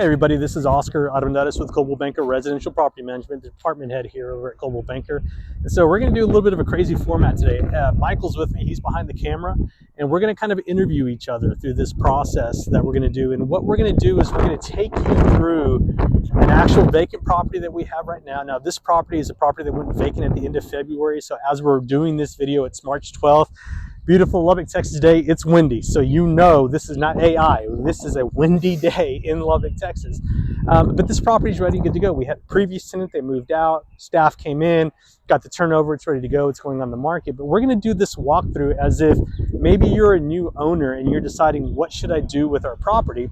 everybody, this is Oscar Arandares with Global Banker, Residential Property Management Department Head here over at Global Banker. And so we're going to do a little bit of a crazy format today. Michael's with me, he's behind the camera, and we're going to kind of interview each other through this process that we're going to do. And what we're going to do is we're going to take you through an actual vacant property that we have right now. Now, this property is a property that went vacant at the end of February. So as we're doing this video, it's March 12th. Beautiful Lubbock, Texas day. It's windy, so you know this is not AI. This is a windy day in Lubbock, Texas. But this property is ready, good to go. We had a previous tenant, they moved out, staff came in, got the turnover, it's ready to go, it's going on the market. But we're gonna do this walkthrough as if maybe you're a new owner and you're deciding, what should I do with our property?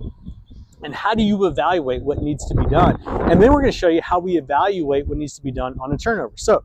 And how do you evaluate what needs to be done? And then we're gonna show you how we evaluate what needs to be done on a turnover. So,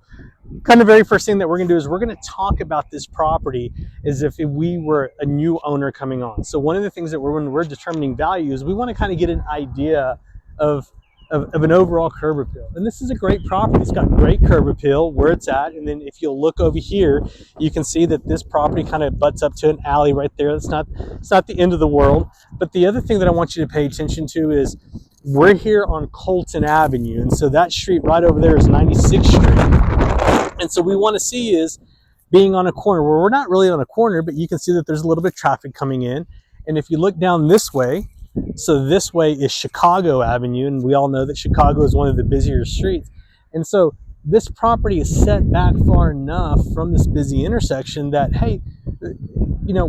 kind of very first thing that we're gonna do is we're gonna talk about this property as if we were a new owner coming on. So one of the things that when we're determining value is we wanna kind of get an idea of an overall curb appeal. And this is a great property. It's got great curb appeal where it's at. And then if you'll look over here, you can see that this property kind of butts up to an alley right there. It's not the end of the world. But the other thing that I want you to pay attention to is we're here on Colton Avenue. And so that street right over there is 96th Street. And so we want to see is being on a corner where we're not really on a corner, but you can see that there's a little bit of traffic coming in. And if you look down this way, so this way is Chicago Avenue, and we all know that Chicago is one of the busier streets. And so this property is set back far enough from this busy intersection that, hey, you know,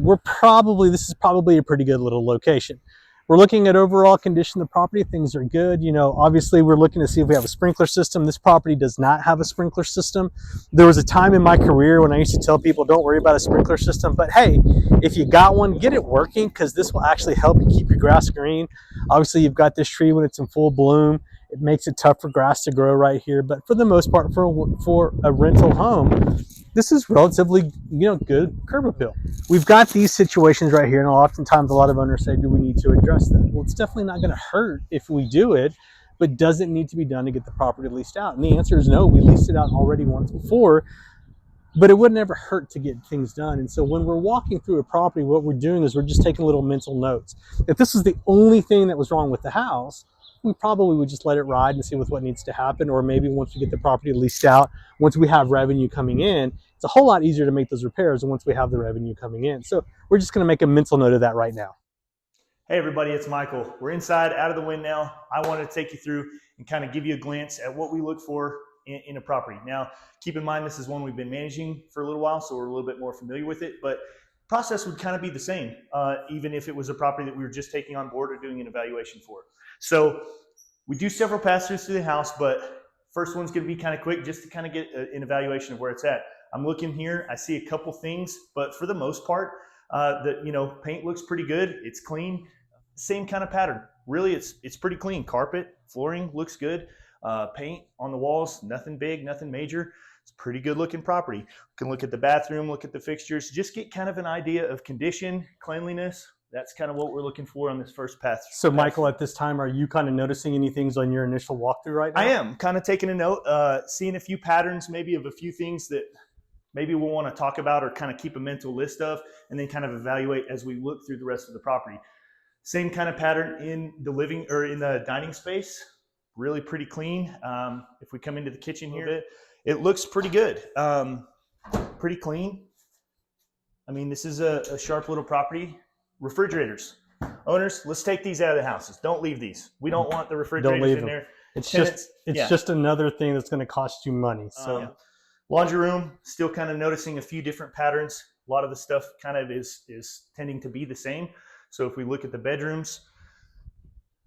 this is probably a pretty good little location. We're looking at overall condition of the property. Things are good. You know, obviously we're looking to see if we have a sprinkler system. This property does not have a sprinkler system. There was a time in my career when I used to tell people, don't worry about a sprinkler system, but hey, if you got one, get it working, because this will actually help you keep your grass green. Obviously you've got this tree when it's in full bloom. It makes it tough for grass to grow right here. But for the most part, for a rental home, this is relatively, you know, good curb appeal. We've got these situations right here, and oftentimes a lot of owners say, do we need to address that? Well, it's definitely not going to hurt if we do it, but does it need to be done to get the property leased out? And the answer is no. We leased it out already once before, but it would never hurt to get things done. And so when we're walking through a property, what we're doing is we're just taking little mental notes. If this is the only thing that was wrong with the house, we probably would just let it ride and see with what needs to happen. Or maybe once we get the property leased out, once we have revenue coming in, it's a whole lot easier to make those repairs once we have the revenue coming in. So we're just going to make a mental note of that right now. Hey everybody, it's Michael. We're inside, out of the wind now. I wanted to take you through and kind of give you a glance at what we look for in a property. Now, keep in mind, this is one we've been managing for a little while, so we're a little bit more familiar with it, but process would kind of be the same, even if it was a property that we were just taking on board or doing an evaluation for. So we do several pass-throughs through the house, but first one's going to be kind of quick just to kind of get an evaluation of where it's at. I'm looking here, I see a couple things, but for the most part, paint looks pretty good. It's clean, same kind of pattern. Really, it's pretty clean. Carpet, flooring looks good. Paint on the walls, nothing big, nothing major. It's a pretty good looking property. You can look at the bathroom, look at the fixtures, just get kind of an idea of condition, cleanliness. That's kind of what we're looking for on this first pass. So Michael, at this time, are you kind of noticing any things on your initial walkthrough right now? I am kind of taking a note, seeing a few patterns, maybe of a few things that maybe we'll want to talk about or kind of keep a mental list of, and then kind of evaluate as we look through the rest of the property. Same kind of pattern in the living or in the dining space, really pretty clean. If we come into the kitchen here, it looks pretty good, pretty clean. I mean, this is a sharp little property. Refrigerators, owners, let's take these out of the houses. Don't leave these. We don't want the refrigerators in there. It's just another thing that's going to cost you money. So laundry room, still kind of noticing a few different patterns. A lot of the stuff kind of is tending to be the same. So if we look at the bedrooms,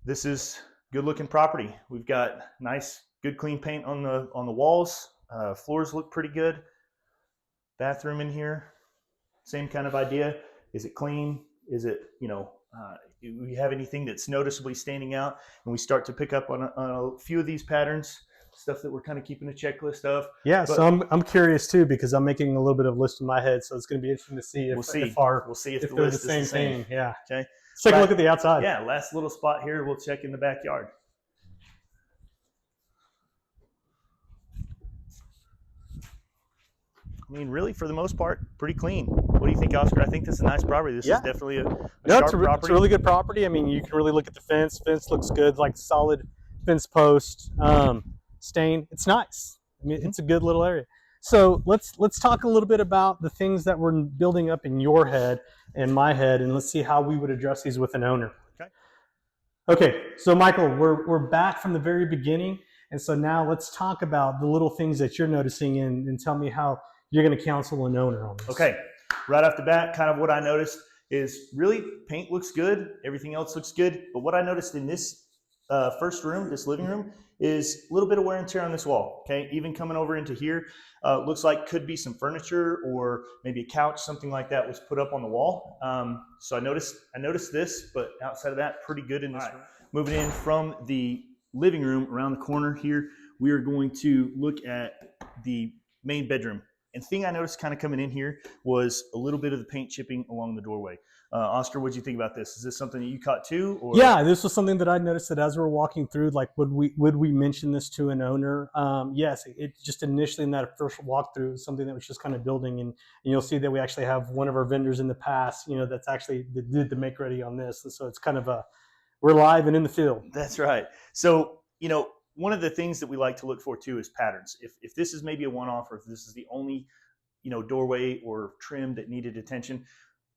this is good looking property. We've got nice, good clean paint on the walls. Floors look pretty good. Bathroom in here, same kind of idea. Is it clean? Is it, do we have anything that's noticeably standing out? And we start to pick up on a few of these patterns, stuff that we're kind of keeping a checklist of. Yeah, so I'm curious too, because I'm making a little bit of a list in my head, so it's going to be interesting to see if we'll see if the list is the same. Yeah. Okay. Let's take a look at the outside. Yeah, last little spot here, we'll check in the backyard. mean, really, for the most part, pretty clean. What do you think, Oscar? I think this is a nice property. This Yeah. is definitely a No, sharp it's a property. really good property. I mean, you can really look at the fence. Fence looks good, like solid fence post, stain. It's nice. I mean, it's a good little area. So let's talk a little bit about the things that were building up in your head and my head, and let's see how we would address these with an owner. Okay. Okay, so Michael, we're back from the very beginning, and so now let's talk about the little things that you're noticing and tell me how you're going to counsel an owner on this. Okay, right off the bat, kind of what I noticed is really paint looks good, everything else looks good, but what I noticed in this first room, this living room, is a little bit of wear and tear on this wall. Okay, even coming over into here, looks like could be some furniture or maybe a couch, something like that was put up on the wall. So I noticed this, but outside of that, pretty good in this room. Moving in from the living room around the corner here, we are going to look at the main bedroom. And the thing I noticed kind of coming in here was a little bit of the paint chipping along the doorway. Oscar, what do you think about this? Is this something that you caught too? Or? Yeah, this was something that I noticed that as we were walking through, like, would we mention this to an owner? Yes, it just initially in that first walkthrough was something that was just kind of building, and you'll see that we actually have one of our vendors in the past, that's actually that did the make ready on this, and so it's kind of we're live and in the field. That's right. So one of the things that we like to look for too is patterns. If this is maybe a one-off, or if this is the only doorway or trim that needed attention,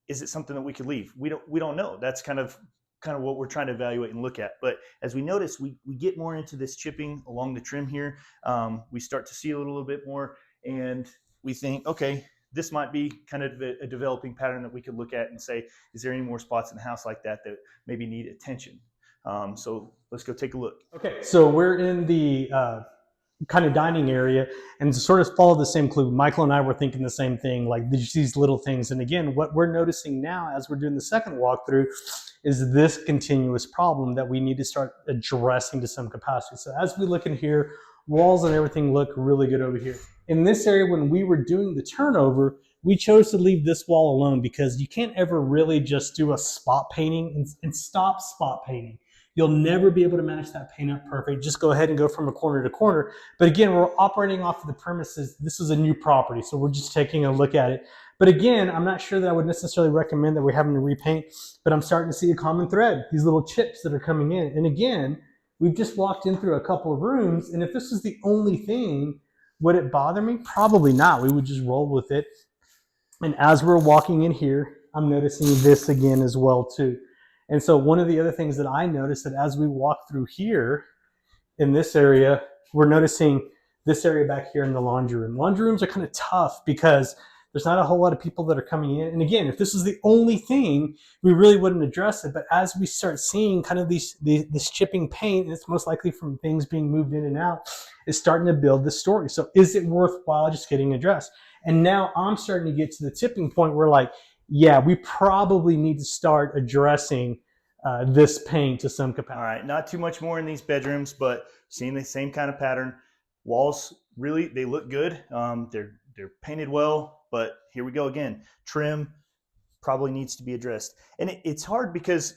is it something that we could leave? We don't know. That's kind of what we're trying to evaluate and look at. But as we notice, we get more into this chipping along the trim here. We start to see a little bit more, and we think, okay, this might be kind of a developing pattern that we could look at and say, is there any more spots in the house like that maybe need attention? So let's go take a look. Okay, so we're in the kind of dining area, and to sort of follow the same clue, Michael and I were thinking the same thing, like these little things. And again, what we're noticing now as we're doing the second walkthrough is this continuous problem that we need to start addressing to some capacity. So as we look in here, walls and everything look really good over here. In this area, when we were doing the turnover, we chose to leave this wall alone because you can't ever really just do a spot painting and stop spot painting. You'll never be able to manage that paint up perfect. Just go ahead and go from a corner to corner. But again, we're operating off of the premises. This is a new property, so we're just taking a look at it. But again, I'm not sure that I would necessarily recommend that we're having to repaint, but I'm starting to see a common thread, these little chips that are coming in. And again, we've just walked in through a couple of rooms, and if this was the only thing, would it bother me? Probably not. We would just roll with it. And as we're walking in here, I'm noticing this again as well too. And so one of the other things that I noticed that as we walk through here in this area, we're noticing this area back here in the laundry room. Laundry rooms are kind of tough because there's not a whole lot of people that are coming in. And again, if this was the only thing, we really wouldn't address it. But as we start seeing kind of this chipping paint, and it's most likely from things being moved in and out, is starting to build this story. So is it worthwhile just getting addressed? And now I'm starting to get to the tipping point where, like, yeah, we probably need to start addressing this paint to some capacity. All right, not too much more in these bedrooms, but seeing the same kind of pattern. Walls, really, they look good. They're painted well, but here we go again. Trim probably needs to be addressed. And it's hard because,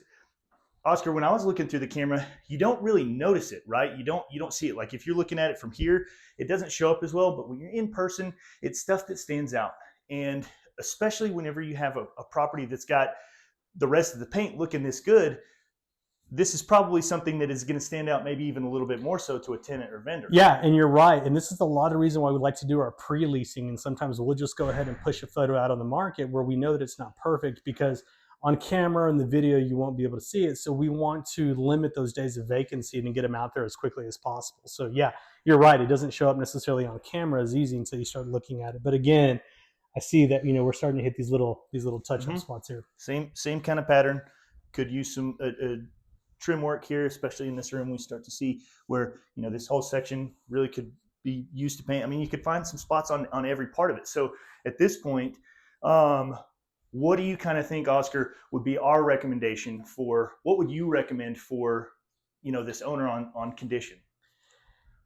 Oscar, when I was looking through the camera, you don't really notice it, right? You don't see it. Like if you're looking at it from here, it doesn't show up as well, but when you're in person, it's stuff that stands out. And especially whenever you have a property that's got the rest of the paint looking this good, this is probably something that is going to stand out maybe even a little bit more so to a tenant or vendor. Yeah, and you're right. And this is a lot of reason why we like to do our pre-leasing. And sometimes we'll just go ahead and push a photo out on the market where we know that it's not perfect, because on camera and the video, you won't be able to see it. So we want to limit those days of vacancy and get them out there as quickly as possible. So yeah, you're right. It doesn't show up necessarily on camera as easy until you start looking at it. But again, I see that, we're starting to hit these little touch-up spots here. Same kind of pattern. Could use some trim work here, especially in this room. We start to see where this whole section really could be used to paint. I mean, you could find some spots on every part of it. So at this point, what do you kind of think, Oscar, would be our recommendation for, what would you recommend for this owner on condition?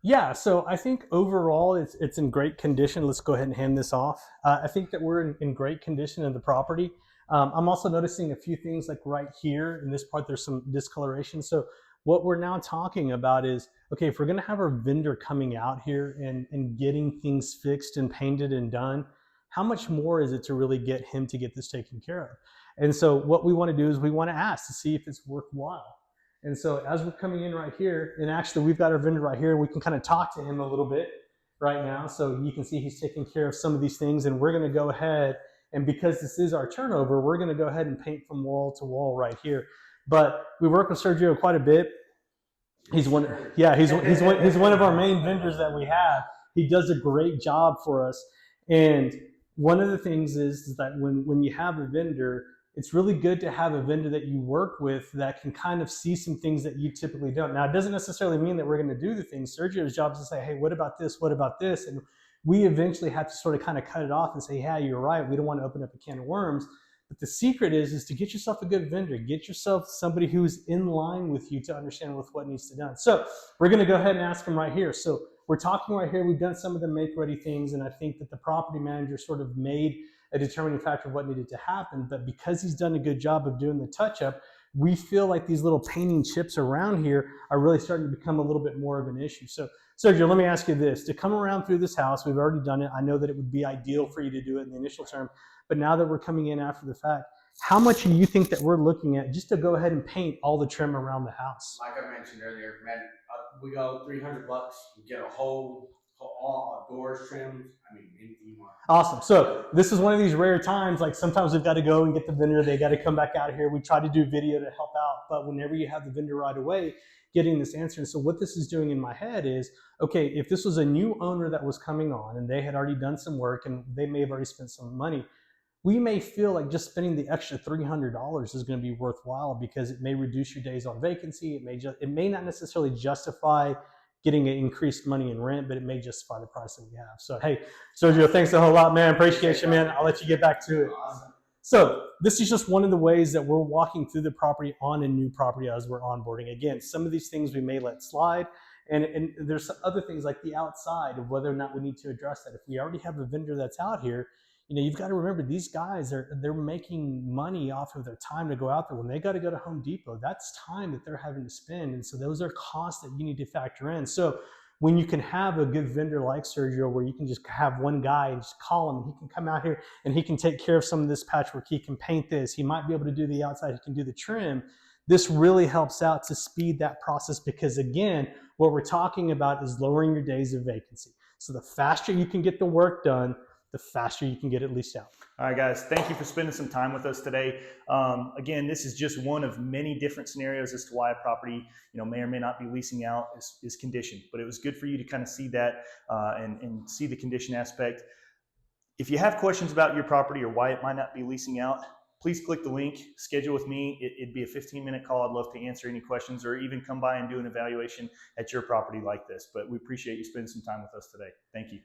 Yeah, so I think overall it's in great condition. Let's go ahead and hand this off. I think that we're in great condition of the property. I'm also noticing a few things, like right here in this part, there's some discoloration. So what we're now talking about is, okay, if we're gonna have our vendor coming out here and getting things fixed and painted and done, how much more is it to really get him to get this taken care of? And so what we want to do is we want to ask to see if it's worthwhile. And so as we're coming in right here, and actually we've got our vendor right here, and we can kind of talk to him a little bit right now. So you can see he's taking care of some of these things, and we're going to go ahead, and because this is our turnover, we're going to go ahead and paint from wall to wall right here. But we work with Sergio quite a bit. He's one of our main vendors that we have. He does a great job for us. And one of the things is that when you have a vendor, it's really good to have a vendor that you work with that can kind of see some things that you typically don't. Now, it doesn't necessarily mean that we're going to do the things. Sergio's job is to say, hey, what about this? What about this? And we eventually have to sort of kind of cut it off and say, yeah, you're right. We don't want to open up a can of worms. But the secret is to get yourself a good vendor. Get yourself somebody who's in line with you to understand with what needs to be done. So we're going to go ahead and ask him right here. So we're talking right here. We've done some of the make-ready things, and I think that the property manager sort of made a determining factor of what needed to happen. But because he's done a good job of doing the touch-up, we feel like these little painting chips around here are really starting to become a little bit more of an issue. So Sergio, let me ask you this. To come around through this house, we've already done it. I know that it would be ideal for you to do it in the initial term, but now that we're coming in after the fact, how much do you think that we're looking at just to go ahead and paint all the trim around the house? Like I mentioned earlier, man, we go $300. You get a whole all doors trimmed. I mean, anything you want. Awesome. So this is one of these rare times, like sometimes we've got to go and get the vendor. They got to come back out of here. We try to do video to help out, but whenever you have the vendor right away, getting this answer. And so what this is doing in my head is, okay, if this was a new owner that was coming on and they had already done some work and they may have already spent some money, we may feel like just spending the extra $300 is going to be worthwhile because it may reduce your days on vacancy. It may not necessarily justify getting an increased money in rent, but it may justify the price that we have. So, hey, Sergio, thanks a whole lot, man. Appreciate you, man. I'll let you get back to it. So this is just one of the ways that we're walking through the property on a new property as we're onboarding. Again, some of these things we may let slide. And there's some other things like the outside of whether or not we need to address that. If we already have a vendor that's out here, you know, you've got to remember these guys they're making money off of their time to go out there. When they got to go to Home Depot, that's time that they're having to spend. And so those are costs that you need to factor in. So when you can have a good vendor like Sergio, where you can just have one guy and just call him, and he can come out here and he can take care of some of this patchwork. He can paint this. He might be able to do the outside. He can do the trim. This really helps out to speed that process because, again, what we're talking about is lowering your days of vacancy. So the faster you can get the work done, the faster you can get it leased out. All right, guys, thank you for spending some time with us today. Again, this is just one of many different scenarios as to why a property, may or may not be leasing out is conditioned. But it was good for you to kind of see that and see the condition aspect. If you have questions about your property or why it might not be leasing out, please click the link, schedule with me. It'd be a 15-minute call. I'd love to answer any questions or even come by and do an evaluation at your property like this. But we appreciate you spending some time with us today. Thank you.